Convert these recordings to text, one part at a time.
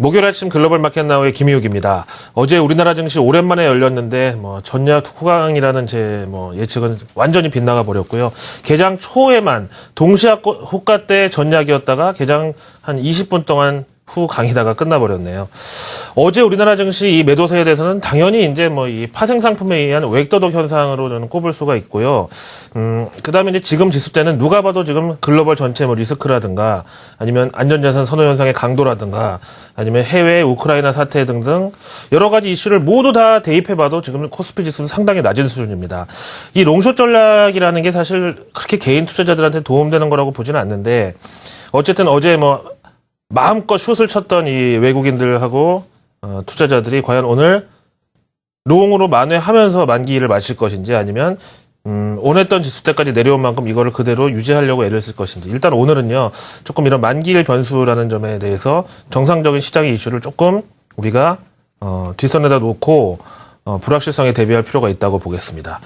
목요일 아침 글로벌 마켓 나우의 김희욱입니다. 어제 우리나라 증시 오랜만에 열렸는데 전야 후강이라는 제 예측은 완전히 빗나가 버렸고요. 개장 초에만 동시 호가 때 전약이었다가 개장 한 20분 동안 후 강이다가 끝나버렸네요. 어제 우리나라 증시 이 매도세에 대해서는 당연히 이제 이 파생 상품에 의한 외액더독 현상으로 저는 꼽을 수가 있고요. 그다음에 이제 지금 지수 때는 누가 봐도 지금 글로벌 전체 리스크라든가 아니면 안전자산 선호 현상의 강도라든가 아니면 해외 우크라이나 사태 등등 여러 가지 이슈를 모두 다 대입해봐도 지금 코스피 지수는 상당히 낮은 수준입니다. 이 롱숏 전략이라는 게 사실 그렇게 개인 투자자들한테 도움되는 거라고 보지는 않는데 어쨌든 어제 마음껏 슛을 쳤던 이 외국인들하고 투자자들이 과연 오늘 롱으로 만회하면서 만기를 마칠 것인지 아니면 원했던 지수 때까지 내려온 만큼 이거를 그대로 유지하려고 애를 쓸 것인지. 일단 오늘은요 조금 이런 만기일 변수라는 점에 대해서 정상적인 시장의 이슈를 조금 우리가 뒷선에다 놓고 불확실성에 대비할 필요가 있다고 보겠습니다.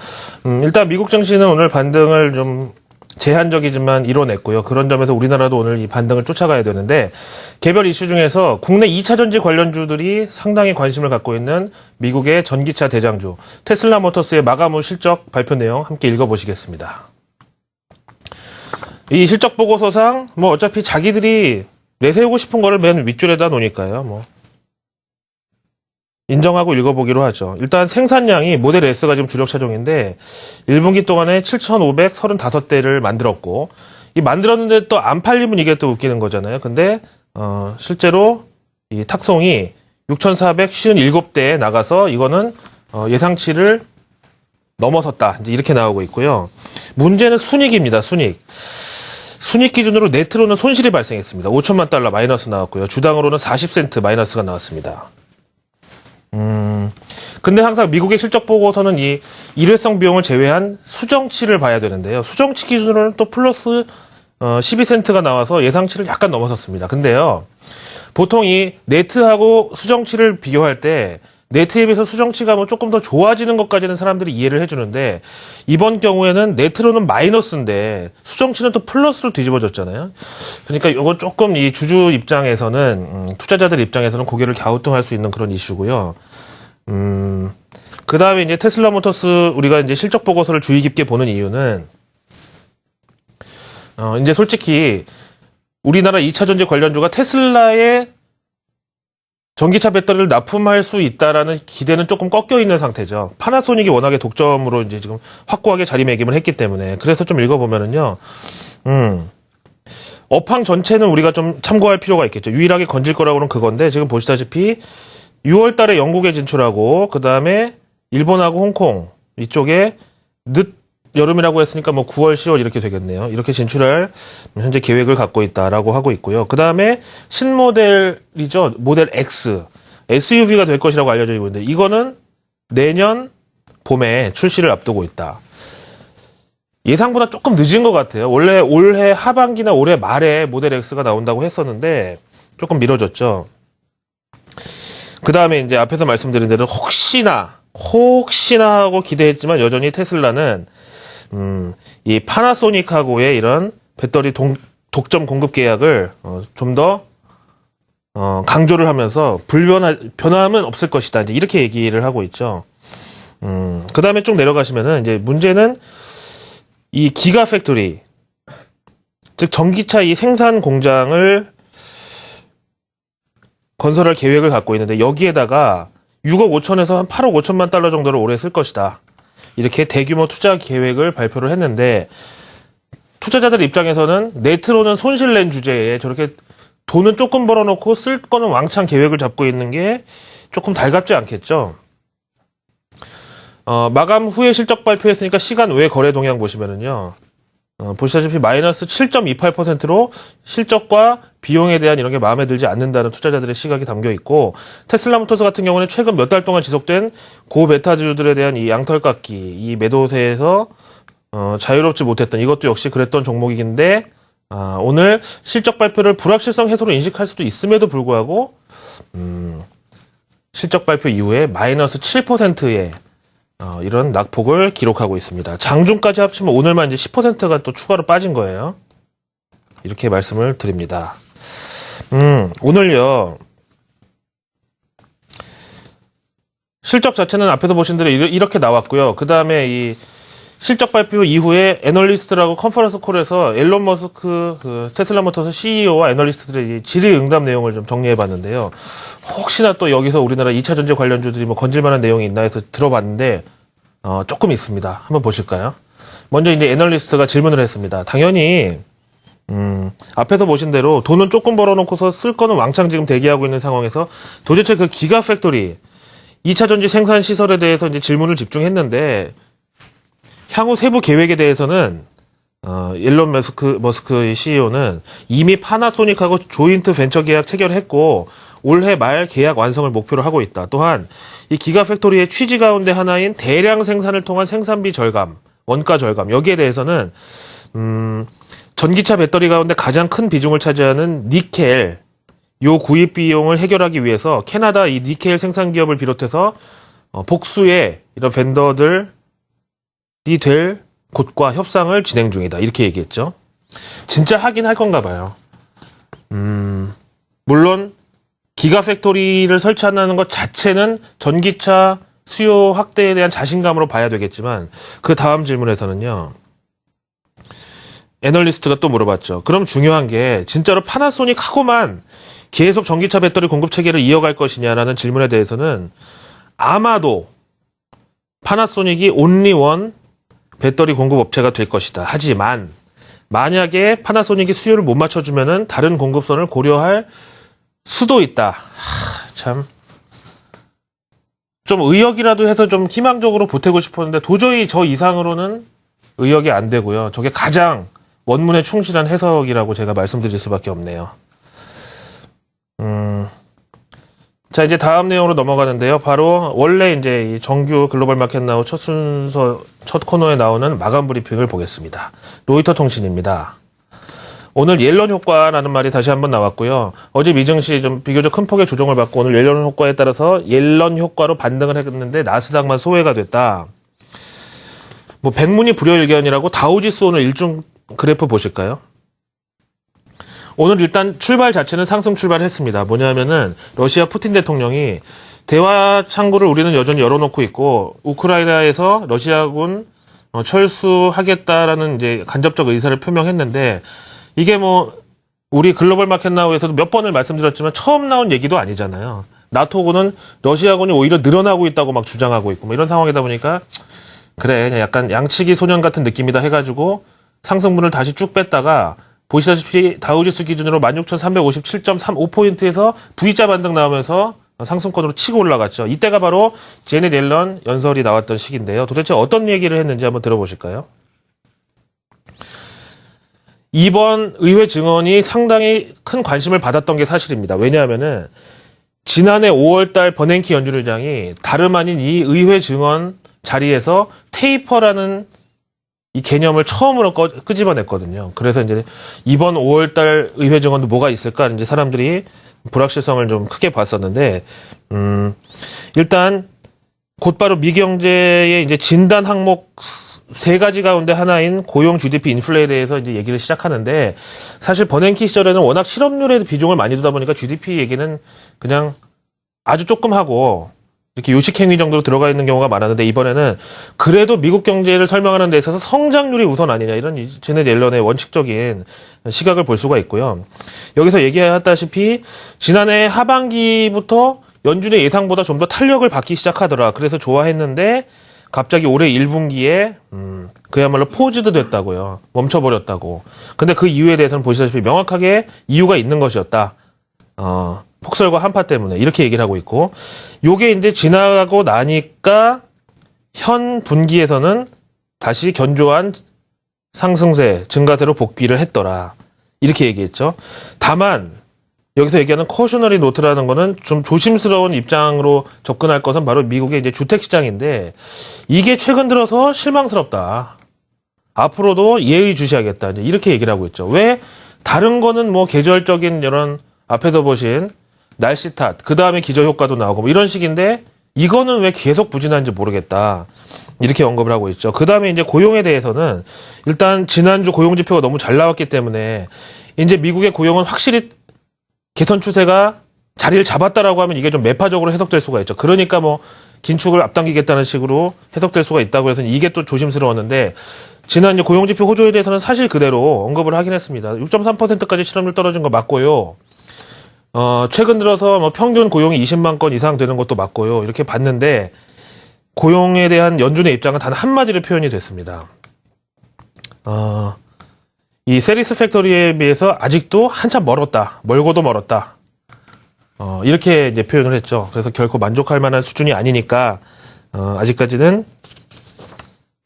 일단 미국 증시는 오늘 반등을 좀 제한적이지만 이뤄냈고요. 그런 점에서 우리나라도 오늘 이 반등을 쫓아가야 되는데 개별 이슈 중에서 국내 2차 전지 관련주들이 상당히 관심을 갖고 있는 미국의 전기차 대장주 테슬라 모터스의 마감 후 실적 발표 내용 함께 읽어보시겠습니다. 이 실적 보고서상 어차피 자기들이 내세우고 싶은 거를 맨 윗줄에다 놓으니까요. 인정하고 읽어보기로 하죠. 일단 생산량이 모델 S가 지금 주력 차종인데 1분기 동안에 7,535대를 만들었고 이 만들었는데 또 안 팔리면 이게 또 웃기는 거잖아요. 근데 실제로 이 탁송이 6,457대 나가서 이거는 예상치를 넘어섰다. 이제 이렇게 나오고 있고요. 문제는 순이익입니다. 순이익 기준으로 네트로는 손실이 발생했습니다. 5천만 달러 마이너스 나왔고요. 주당으로는 40센트 마이너스가 나왔습니다. 근데 항상 미국의 실적 보고서는 이 일회성 비용을 제외한 수정치를 봐야 되는데요. 수정치 기준으로는 또 플러스 12센트가 나와서 예상치를 약간 넘어섰습니다. 근데요, 보통 이 네트하고 수정치를 비교할 때 네트에 비해서 수정치가 조금 더 좋아지는 것까지는 사람들이 이해를 해주는데 이번 경우에는 네트로는 마이너스인데 수정치는 또 플러스로 뒤집어졌잖아요. 그러니까 이건 조금 이 주주 입장에서는 투자자들 입장에서는 고개를 갸우뚱할 수 있는 그런 이슈고요. 그 다음에 이제 테슬라 모터스 우리가 이제 실적 보고서를 주의 깊게 보는 이유는 이제 솔직히 우리나라 2차 전지 관련주가 테슬라의 전기차 배터리를 납품할 수 있다라는 기대는 조금 꺾여 있는 상태죠. 파나소닉이 워낙에 독점으로 이제 지금 확고하게 자리매김을 했기 때문에. 그래서 좀 읽어보면은요, 업황 전체는 우리가 좀 참고할 필요가 있겠죠. 유일하게 건질 거라고는 그건데, 지금 보시다시피 6월 달에 영국에 진출하고, 그 다음에 일본하고 홍콩, 이쪽에 늦 여름이라고 했으니까 9월, 10월 이렇게 되겠네요. 이렇게 진출할 현재 계획을 갖고 있다라고 하고 있고요. 그 다음에 신모델이죠. 모델 X. SUV가 될 것이라고 알려지고 있는데 이거는 내년 봄에 출시를 앞두고 있다. 예상보다 조금 늦은 것 같아요. 원래 올해 하반기나 올해 말에 모델 X가 나온다고 했었는데 조금 미뤄졌죠. 그 다음에 이제 앞에서 말씀드린 대로 혹시나 하고 기대했지만 여전히 테슬라는 이 파나소닉하고의 이런 배터리 독점 공급 계약을 좀 더 강조를 하면서 변함은 없을 것이다. 이제 이렇게 얘기를 하고 있죠. 그 다음에 쭉 내려가시면은 이제 문제는 이 기가 팩토리, 즉 전기차 이 생산 공장을 건설할 계획을 갖고 있는데 여기에다가 6억 5천에서 한 8억 5천만 달러 정도를 올해 쓸 것이다. 이렇게 대규모 투자 계획을 발표를 했는데 투자자들 입장에서는 네트로는 손실 낸 주제에 저렇게 돈은 조금 벌어놓고 쓸 거는 왕창 계획을 잡고 있는 게 조금 달갑지 않겠죠. 마감 후에 실적 발표했으니까 시간 외 거래 동향 보시면은요. 보시다시피 마이너스 7.28%로 실적과 비용에 대한 이런 게 마음에 들지 않는다는 투자자들의 시각이 담겨 있고 테슬라 모터스 같은 경우는 최근 몇 달 동안 지속된 고베타주들에 대한 이 양털 깎기, 이 매도세에서 자유롭지 못했던 이것도 역시 그랬던 종목이긴데 오늘 실적 발표를 불확실성 해소로 인식할 수도 있음에도 불구하고 실적 발표 이후에 마이너스 7%의 이런 낙폭을 기록하고 있습니다. 장중까지 합치면 오늘만 이제 10%가 또 추가로 빠진 거예요. 이렇게 말씀을 드립니다. 오늘요. 실적 자체는 앞에서 보신 대로 이렇게 나왔고요. 그 다음에 이 실적 발표 이후에 애널리스트라고 컨퍼런스 콜에서 앨런 머스크 그 테슬라 모터스 CEO와 애널리스트들의 질의응답 내용을 좀 정리해 봤는데요. 혹시나 또 여기서 우리나라 2차 전지 관련주들이 뭐 건질만한 내용이 있나 해서 들어봤는데 조금 있습니다. 한번 보실까요? 먼저 이제 애널리스트가 질문을 했습니다. 당연히 앞에서 보신 대로 돈은 조금 벌어놓고서 쓸 거는 왕창 지금 대기하고 있는 상황에서 도대체 그 기가 팩토리 2차 전지 생산 시설에 대해서 이제 질문을 집중했는데 향후 세부 계획에 대해서는 일론 머스크의 CEO는 이미 파나소닉하고 조인트 벤처 계약 체결했고 올해 말 계약 완성을 목표로 하고 있다. 또한 이 기가팩토리의 취지 가운데 하나인 대량 생산을 통한 생산비 절감, 원가 절감 여기에 대해서는 전기차 배터리 가운데 가장 큰 비중을 차지하는 니켈 요 구입 비용을 해결하기 위해서 캐나다 이 니켈 생산 기업을 비롯해서 복수의 이런 벤더들 될 곳과 협상을 진행 중이다. 이렇게 얘기했죠. 진짜 하긴 할 건가 봐요. 물론 기가팩토리를 설치한다는 것 자체는 전기차 수요 확대에 대한 자신감으로 봐야 되겠지만 그 다음 질문에서는요. 애널리스트가 또 물어봤죠. 그럼 중요한 게 진짜로 파나소닉하고만 계속 전기차 배터리 공급 체계를 이어갈 것이냐라는 질문에 대해서는 아마도 파나소닉이 온리원 배터리 공급 업체가 될 것이다. 하지만 만약에 파나소닉이 수요를 못 맞춰주면은 다른 공급선을 고려할 수도 있다. 참. 좀 의역이라도 해서 좀 희망적으로 보태고 싶었는데 도저히 저 이상으로는 의역이 안 되고요. 저게 가장 원문에 충실한 해석이라고 제가 말씀드릴 수밖에 없네요. 자, 이제 다음 내용으로 넘어가는데요. 바로 원래 이제 이 정규 글로벌 마켓 나우 첫 순서, 첫 코너에 나오는 마감 브리핑을 보겠습니다. 로이터 통신입니다. 오늘 옐런 효과라는 말이 다시 한번 나왔고요. 어제 미증시 좀 비교적 큰 폭의 조정을 받고 오늘 옐런 효과에 따라서 옐런 효과로 반등을 했는데 나스닥만 소외가 됐다. 뭐 백문이 불여일견이라고 다우지수 오늘 일중 그래프 보실까요? 오늘 일단 출발 자체는 상승 출발했습니다. 뭐냐면은 러시아 푸틴 대통령이 대화 창구를 우리는 여전히 열어놓고 있고 우크라이나에서 러시아군 철수하겠다라는 이제 간접적 의사를 표명했는데 이게 뭐 우리 글로벌 마켓 나우에서도 몇 번을 말씀드렸지만 처음 나온 얘기도 아니잖아요. 나토군은 러시아군이 오히려 늘어나고 있다고 막 주장하고 있고 뭐 이런 상황이다 보니까 그래 약간 양치기 소년 같은 느낌이다 해가지고 상승분을 다시 쭉 뺐다가 보시다시피 다우지수 기준으로 16,357.35포인트에서 V자 반등 나오면서 상승권으로 치고 올라갔죠. 이때가 바로 제넷 옐런 연설이 나왔던 시기인데요. 도대체 어떤 얘기를 했는지 한번 들어보실까요? 이번 의회 증언이 상당히 큰 관심을 받았던 게 사실입니다. 왜냐하면은 지난해 5월달 버냉키 연준의장이 다름 아닌 이 의회 증언 자리에서 테이퍼라는 이 개념을 처음으로 끄집어냈거든요. 그래서 이제 이번 5월달 의회 증언도 뭐가 있을까 이제 사람들이 불확실성을 좀 크게 봤었는데, 일단 곧바로 미경제의 이제 진단 항목 세 가지 가운데 하나인 고용 GDP 인플레에 대해서 이제 얘기를 시작하는데, 사실 버냉키 시절에는 워낙 실업률에 비중을 많이 두다 보니까 GDP 얘기는 그냥 아주 조금 하고 이렇게 요식행위 정도로 들어가 있는 경우가 많았는데 이번에는 그래도 미국 경제를 설명하는 데 있어서 성장률이 우선 아니냐 이런 제넷 옐런의 원칙적인 시각을 볼 수가 있고요. 여기서 얘기했다시피 지난해 하반기부터 연준의 예상보다 좀 더 탄력을 받기 시작하더라. 그래서 좋아했는데 갑자기 올해 1분기에 그야말로 포즈도 됐다고요. 멈춰버렸다고. 근데 그 이유에 대해서는 보시다시피 명확하게 이유가 있는 것이었다. 폭설과 한파 때문에 이렇게 얘기를 하고 있고, 요게 이제 지나가고 나니까 현 분기에서는 다시 견조한 상승세, 증가세로 복귀를 했더라. 이렇게 얘기했죠. 다만 여기서 얘기하는 커셔너리 노트라는 거는 좀 조심스러운 입장으로 접근할 것은 바로 미국의 이제 주택 시장인데 이게 최근 들어서 실망스럽다. 앞으로도 예의주시하겠다. 이제 이렇게 얘기를 하고 있죠. 왜? 다른 거는 뭐 계절적인 이런 앞에서 보신 날씨 탓, 그 다음에 기저효과도 나오고 뭐 이런 식인데 이거는 왜 계속 부진한지 모르겠다. 이렇게 언급을 하고 있죠. 그 다음에 이제 고용에 대해서는 일단 지난주 고용지표가 너무 잘 나왔기 때문에 이제 미국의 고용은 확실히 개선 추세가 자리를 잡았다라고 하면 이게 좀 매파적으로 해석될 수가 있죠. 그러니까 뭐 긴축을 앞당기겠다는 식으로 해석될 수가 있다고 해서 이게 또 조심스러웠는데 지난 이제 고용지표 호조에 대해서는 사실 그대로 언급을 하긴 했습니다. 6.3%까지 실업률 떨어진 거 맞고요. 최근 들어서 뭐 평균 고용이 20만 건 이상 되는 것도 맞고요. 이렇게 봤는데 고용에 대한 연준의 입장은 단 한마디로 표현이 됐습니다. 이 세리스 팩토리에 비해서 아직도 한참 멀었다. 멀고도 멀었다. 이렇게 이제 표현을 했죠. 그래서 결코 만족할 만한 수준이 아니니까, 아직까지는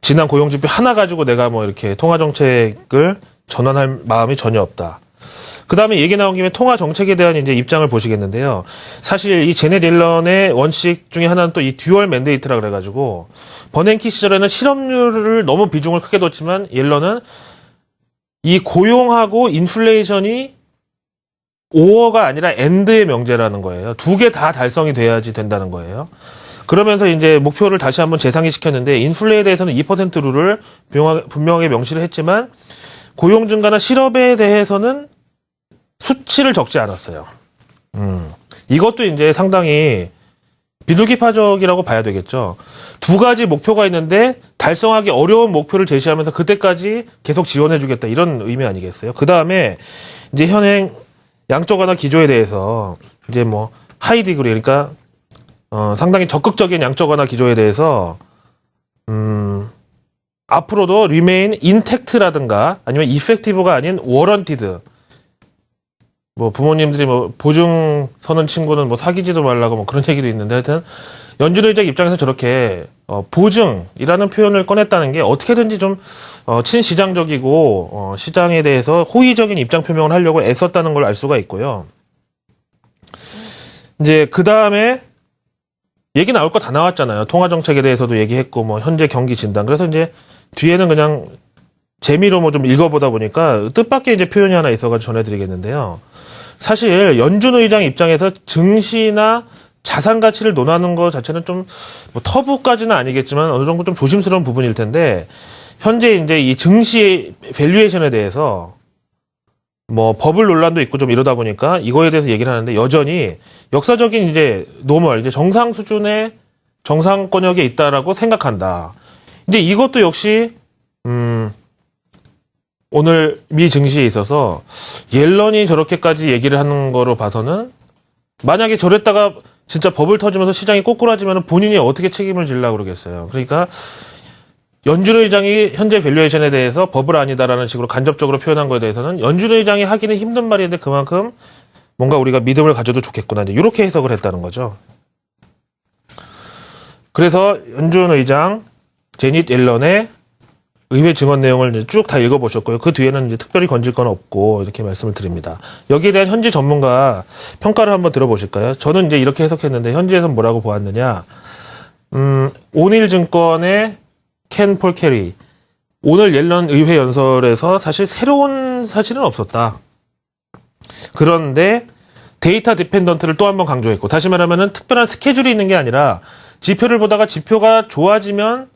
지난 고용지표 하나 가지고 내가 뭐 이렇게 통화정책을 전환할 마음이 전혀 없다. 그 다음에 얘기 나온 김에 통화정책에 대한 이제 입장을 보시겠는데요. 사실 이 제넷 옐런의 원칙 중에 하나는 또 이 듀얼 맨데이트라 그래가지고, 버냉키 시절에는 실업률을 너무 비중을 크게 뒀지만 옐런은 이 고용하고 인플레이션이 5어가 아니라 엔드의 명제라는 거예요. 두 개 다 달성이 돼야지 된다는 거예요. 그러면서 이제 목표를 다시 한번 재상기 시켰는데 인플레에 대해서는 2% 룰을 분명하게 명시를 했지만 고용 증가나 실업에 대해서는 수치를 적지 않았어요. 이것도 이제 상당히 비둘기파적이라고 봐야 되겠죠. 두 가지 목표가 있는데 달성하기 어려운 목표를 제시하면서 그때까지 계속 지원해주겠다 이런 의미 아니겠어요? 그 다음에 이제 현행 양적 완화 기조에 대해서 이제 뭐 하이 디그리 그러니까 상당히 적극적인 양적 완화 기조에 대해서 앞으로도 remain intact라든가 아니면 effective가 아닌 warranted 뭐 부모님들이 뭐 보증 서는 친구는 뭐 사귀지도 말라고 뭐 그런 얘기도 있는데 하여튼 연준 의장 입장에서 저렇게 보증이라는 표현을 꺼냈다는 게 어떻게든지 좀 친시장적이고 시장에 대해서 호의적인 입장 표명을 하려고 애썼다는 걸 알 수가 있고요. 이제 그 다음에 얘기 나올 거 다 나왔잖아요. 통화 정책에 대해서도 얘기했고 뭐 현재 경기 진단. 그래서 이제 뒤에는 그냥 재미로 뭐 좀 읽어보다 보니까 뜻밖의 이제 표현이 하나 있어가지고 전해드리겠는데요. 사실 연준 의장 입장에서 증시나 자산 가치를 논하는 것 자체는 좀 뭐 터부까지는 아니겠지만 어느 정도 좀 조심스러운 부분일 텐데 현재 이제 이 증시의 밸류에이션에 대해서 뭐 버블 논란도 있고 좀 이러다 보니까 이거에 대해서 얘기를 하는데 여전히 역사적인 이제 노멀 이제 정상 수준의 정상권역에 있다라고 생각한다. 이제 이것도 역시 오늘 미 증시에 있어서 옐런이 저렇게까지 얘기를 하는 거로 봐서는 만약에 저랬다가 진짜 버블 터지면서 시장이 꼬꾸라지면 본인이 어떻게 책임을 지려고 그러겠어요. 그러니까 연준 의장이 현재 밸류에이션에 대해서 버블 아니다라는 식으로 간접적으로 표현한 거에 대해서는 연준 의장이 하기는 힘든 말인데 그만큼 뭔가 우리가 믿음을 가져도 좋겠구나. 이제 이렇게 해석을 했다는 거죠. 그래서 연준 의장 제닛 옐런의 의회 증언 내용을 쭉 다 읽어보셨고요. 그 뒤에는 이제 특별히 건질 건 없고 이렇게 말씀을 드립니다. 여기에 대한 현지 전문가 평가를 한번 들어보실까요? 저는 이제 이렇게 해석했는데 현지에서는 뭐라고 보았느냐. 오닐증권의 켄 폴 캐리. 오늘 옐런 의회 연설에서 사실 새로운 사실은 없었다. 그런데 데이터 디펜던트를 또 한 번 강조했고 다시 말하면은 특별한 스케줄이 있는 게 아니라 지표를 보다가 지표가 좋아지면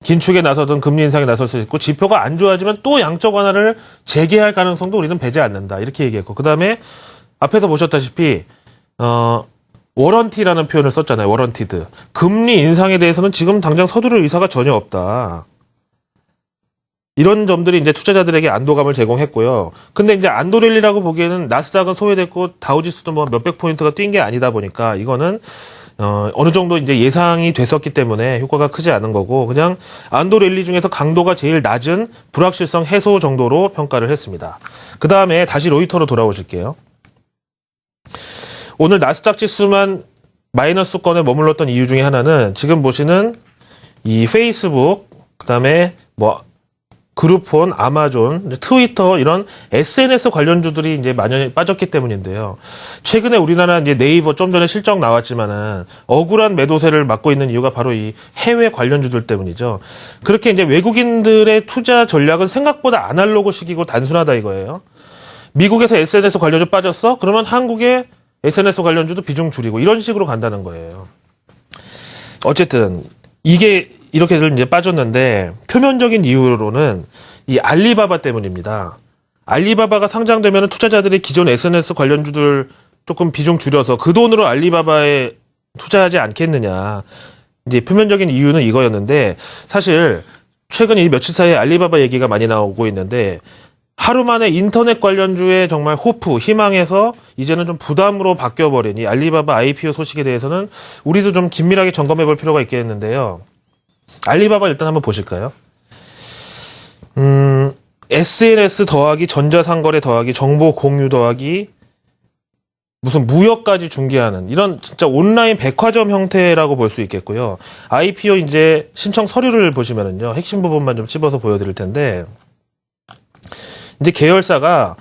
긴축에 나서든 금리 인상에 나설 수 있고 지표가 안 좋아지면 또 양적 완화를 재개할 가능성도 우리는 배제 않는다. 이렇게 얘기했고 그 다음에 앞에서 보셨다시피 워런티라는 표현을 썼잖아요. 워런티드. 금리 인상에 대해서는 지금 당장 서두를 의사가 전혀 없다. 이런 점들이 이제 투자자들에게 안도감을 제공했고요. 근데 이제 안도랠리라고 보기에는 나스닥은 소외됐고 다우지수도 뭐 몇백 포인트가 뛴 게 아니다 보니까 이거는 어느 정도 이제 예상이 됐었기 때문에 효과가 크지 않은 거고 그냥 안도 랠리 중에서 강도가 제일 낮은 불확실성 해소 정도로 평가를 했습니다. 그 다음에 다시 로이터로 돌아오실게요. 오늘 나스닥 지수만 마이너스권에 머물렀던 이유 중에 하나는 지금 보시는 이 페이스북, 그 다음에 뭐 그룹폰, 아마존, 트위터 이런 SNS 관련주들이 이제 만연히 빠졌기 때문인데요. 최근에 우리나라 이제 네이버 좀 전에 실적 나왔지만은 억울한 매도세를 맞고 있는 이유가 바로 이 해외 관련주들 때문이죠. 그렇게 이제 외국인들의 투자 전략은 생각보다 아날로그식이고 단순하다 이거예요. 미국에서 SNS 관련주 빠졌어? 그러면 한국의 SNS 관련주도 비중 줄이고 이런 식으로 간다는 거예요. 어쨌든 이게 이렇게들 이제 빠졌는데 표면적인 이유로는 이 알리바바 때문입니다. 알리바바가 상장되면 투자자들이 기존 SNS 관련주들 조금 비중 줄여서 그 돈으로 알리바바에 투자하지 않겠느냐. 이제 표면적인 이유는 이거였는데 사실 최근 이 며칠 사이에 알리바바 얘기가 많이 나오고 있는데 하루 만에 인터넷 관련주의 정말 호프, 희망에서 이제는 좀 부담으로 바뀌어버린 이 알리바바 IPO 소식에 대해서는 우리도 좀 긴밀하게 점검해 볼 필요가 있겠는데요. 알리바바 일단 한번 보실까요? SNS 더하기 전자상거래 더하기 정보 공유 더하기 무슨 무역까지 중개하는 이런 진짜 온라인 백화점 형태라고 볼 수 있겠고요. IPO 이제 신청 서류를 보시면은요. 핵심 부분만 좀 찝어서 보여드릴 텐데 이제 계열사가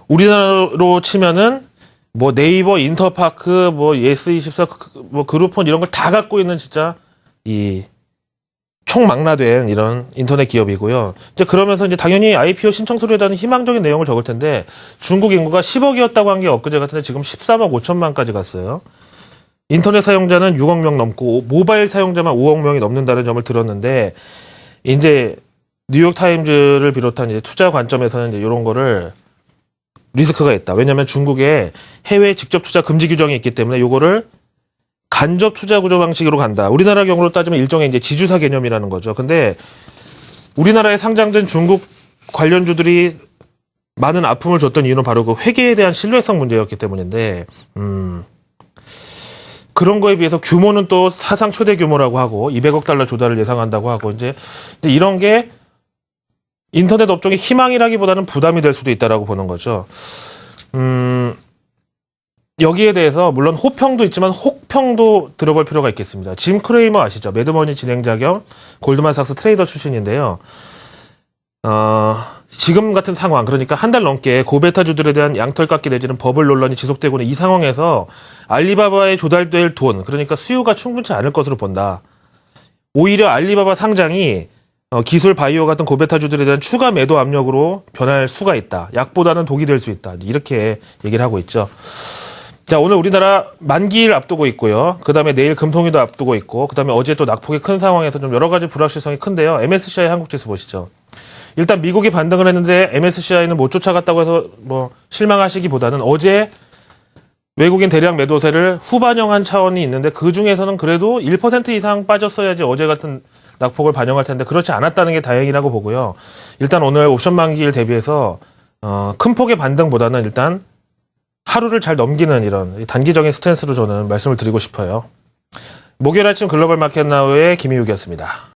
우리나라로 치면은 뭐 네이버, 인터파크, 뭐 예스24, 뭐 그룹폰 이런 걸 다 갖고 있는 진짜 이 총망라된 이런 인터넷 기업이고요. 이제 그러면서 이제 당연히 IPO 신청 서류에 대한 희망적인 내용을 적을 텐데 중국 인구가 10억이었다고 한 게 엊그제 같은데 지금 13억 5천만까지 갔어요. 인터넷 사용자는 6억 명 넘고 모바일 사용자만 5억 명이 넘는다는 점을 들었는데 이제 뉴욕 타임즈를 비롯한 이제 투자 관점에서는 이제 이런 거를 리스크가 있다. 왜냐하면 중국에 해외 직접 투자 금지 규정이 있기 때문에 요거를 간접 투자 구조 방식으로 간다. 우리나라 경우로 따지면 일종의 이제 지주사 개념이라는 거죠. 근데 우리나라에 상장된 중국 관련주들이 많은 아픔을 줬던 이유는 바로 그 회계에 대한 신뢰성 문제였기 때문인데, 그런 거에 비해서 규모는 또 사상 최대 규모라고 하고 200억 달러 조달을 예상한다고 하고 이제 이런 게 인터넷 업종의 희망이라기보다는 부담이 될 수도 있다라고 보는 거죠. 여기에 대해서 물론 호평도 있지만 혹평도 들어볼 필요가 있겠습니다. 짐 크레이머 아시죠? 매드머니 진행자 겸 골드만삭스 트레이더 출신인데요. 지금 같은 상황, 그러니까 한 달 넘게 고베타주들에 대한 양털깎기 내지는 버블 논란이 지속되고 있는 이 상황에서 알리바바에 조달될 돈, 그러니까 수요가 충분치 않을 것으로 본다. 오히려 알리바바 상장이 기술 바이오 같은 고베타주들에 대한 추가 매도 압력으로 변할 수가 있다. 약보다는 독이 될 수 있다. 이렇게 얘기를 하고 있죠. 자, 오늘 우리나라 만기일 앞두고 있고요. 그 다음에 내일 금통위도 앞두고 있고, 그 다음에 어제 또 낙폭이 큰 상황에서 좀 여러 가지 불확실성이 큰데요. MSCI 한국지수 보시죠. 일단 미국이 반등을 했는데 MSCI는 못 쫓아갔다고 해서 뭐 실망하시기보다는 어제 외국인 대량 매도세를 후반영한 차원이 있는데 그 중에서는 그래도 1% 이상 빠졌어야지 어제 같은 낙폭을 반영할 텐데 그렇지 않았다는 게 다행이라고 보고요. 일단 오늘 옵션 만기일 대비해서 큰 폭의 반등보다는 일단 하루를 잘 넘기는 이런 단기적인 스탠스로 저는 말씀을 드리고 싶어요. 목요일 아침 글로벌 마켓 나우의 김희욱이었습니다.